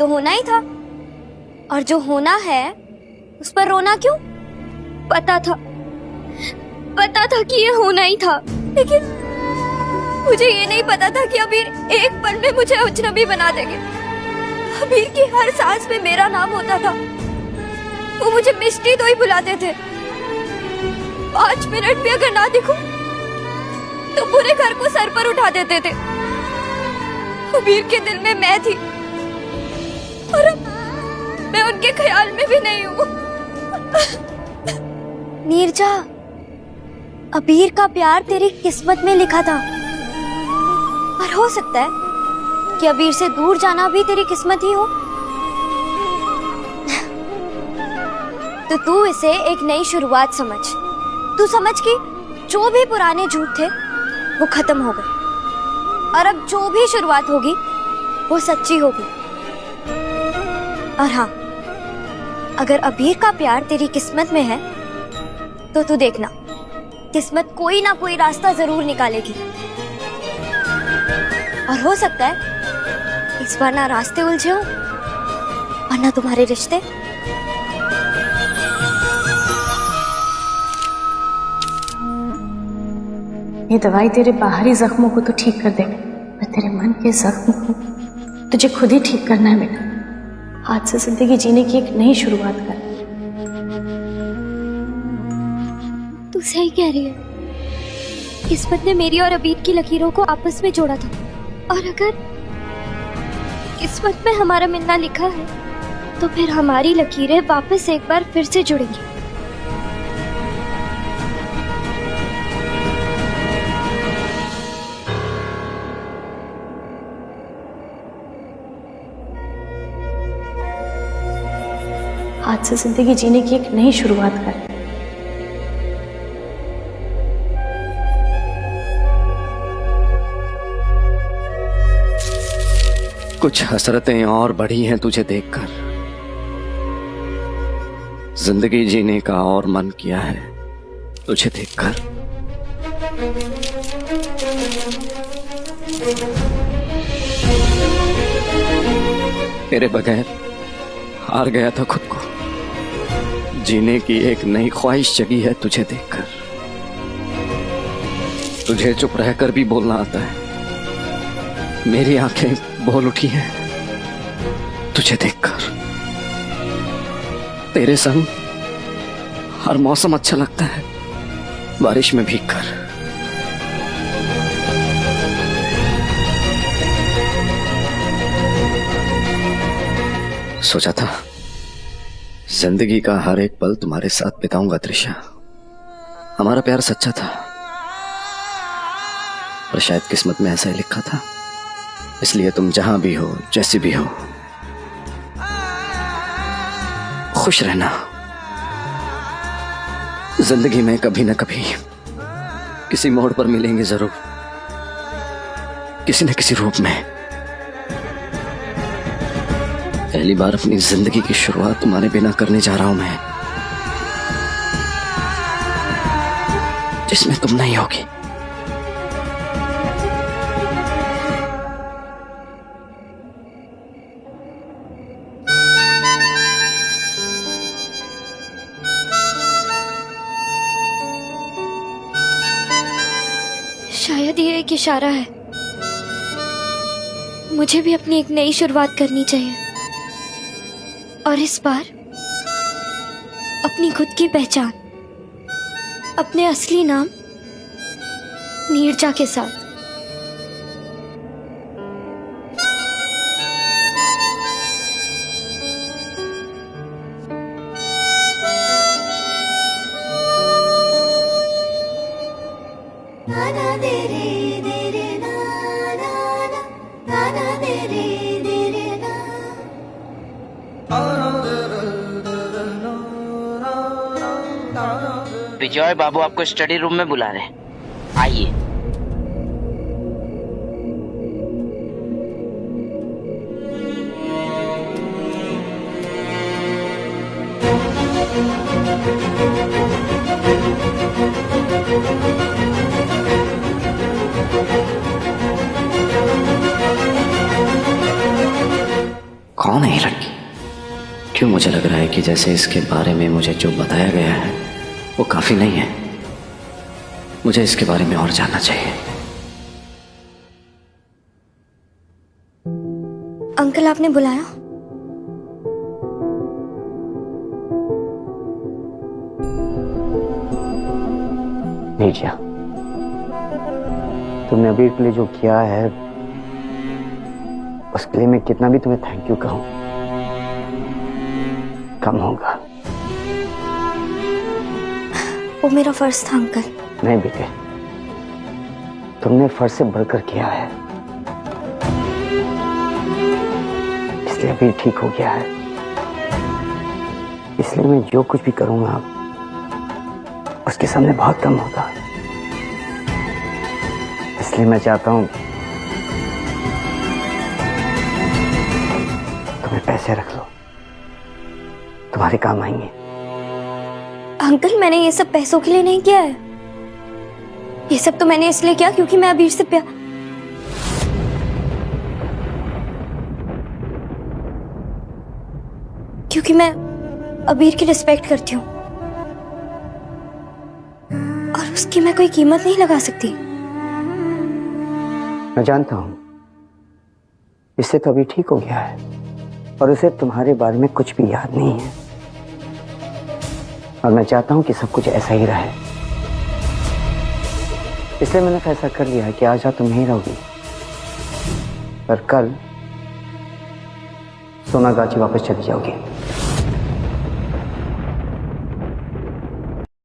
तो होना ही था, और जो होना है उस पर रोना क्यों? पता था कि ये होना ही था, लेकिन मुझे ये नहीं पता था कि अबीर एक पल में मुझे अजनबी बना देंगे। अबीर की हर सांस में मेरा नाम होता था। वो मुझे मिष्टी तो ही बुलाते थे। 5 मिनट भी अगर ना दिखूं तो पूरे घर को सर पर उठा देते थे। अबीर के दिल में मैं थी, और अब मैं उनके ख्याल में भी नहीं हूँ। नीरजा, अबीर का प्यार तेरी किस्मत में लिखा था, और हो सकता है कि अबीर से दूर जाना भी तेरी किस्मत ही हो। तो तू इसे एक नई शुरुआत समझ। तू समझ कि जो भी पुराने झूठ थे वो खत्म हो गए, और अब जो भी शुरुआत होगी वो सच्ची होगी। और हाँ, अगर अबीर का प्यार तेरी किस्मत में है तो तू देखना, किस्मत कोई ना कोई रास्ता जरूर निकालेगी। और हो सकता है इस बार ना रास्ते उलझे हो और ना तुम्हारे रिश्ते। ये दवाई तेरे बाहरी जख्मों को तो ठीक कर देगी, पर तेरे मन के जख्म को तुझे खुद ही ठीक करना है बेटा। आज से जिंदगी जीने की एक नई शुरुआत कर। तू सही कह रही है। किस्मत ने मेरी और अबीर की लकीरों को आपस में जोड़ा था, और अगर किस्मत में हमारा मिलना लिखा है तो फिर हमारी लकीरें वापस एक बार फिर से जुड़ेंगी। आज से जिंदगी जीने की एक नई शुरुआत कर। कुछ हसरतें और बढ़ी हैं तुझे देखकर, जिंदगी जीने का और मन किया है तुझे देखकर। तेरे बगैर हार गया था खुद को, जीने की एक नई ख्वाहिश जगी है तुझे देखकर। तुझे चुप रहकर भी बोलना आता है, मेरी आंखें बोल उठी हैं तुझे देखकर। तेरे संग हर मौसम अच्छा लगता है, बारिश में भीगकर। सोचा था जिंदगी का हर एक पल तुम्हारे साथ बिताऊंगा त्रिशा। हमारा प्यार सच्चा था, पर शायद किस्मत में ऐसा ही लिखा था। इसलिए तुम जहां भी हो, जैसी भी हो, खुश रहना। जिंदगी में कभी न कभी किसी मोड़ पर मिलेंगे जरूर, किसी न किसी रूप में। पहली बार अपनी जिंदगी की शुरुआत तुम्हारे बिना करने जा रहा हूं मैं, जिसमें तुम नहीं होगी। शायद ये एक इशारा है, मुझे भी अपनी एक नई शुरुआत करनी चाहिए, और इस बार अपनी खुद की पहचान, अपने असली नाम नीरजा के साथ। विजय बाबू आपको स्टडी रूम में बुला रहे हैं, आइए। कौन है नहीं लड़की? क्यों मुझे लग रहा है कि जैसे इसके बारे में मुझे जो बताया गया है वो काफी नहीं है। मुझे इसके बारे में और जानना चाहिए। अंकल आपने बुलाया? नहीं जिया, तुमने अबीर के लिए जो किया है उसके लिए मैं कितना भी तुम्हें थैंक यू कहूं कम होगा। वो मेरा फर्ज था अंकल। नहीं बेटे, तुमने फर्ज से बढ़कर किया है, इसलिए अबीर ठीक हो गया है। इसलिए मैं जो कुछ भी करूंगा उसके सामने बहुत कम होगा। इसलिए मैं चाहता हूं तुम्हें पैसे रख लो, तुम्हारे काम आएंगे। अंकल मैंने ये सब पैसों के लिए नहीं किया है। ये सब तो मैंने इसलिए किया क्योंकि मैं अबीर से प्यार, क्योंकि मैं अबीर की रिस्पेक्ट करती हूँ और उसकी मैं कोई कीमत नहीं लगा सकती। मैं जानता हूं, इससे तो अभी ठीक हो गया है और उसे तुम्हारे बारे में कुछ भी याद नहीं है। और मैं चाहता हूं कि सब कुछ ऐसा ही रहे। इसलिए मैंने फैसला कर लिया है कि आज तुम यहीं रहोगी, पर कल सोनागाची वापस चली जाओगी।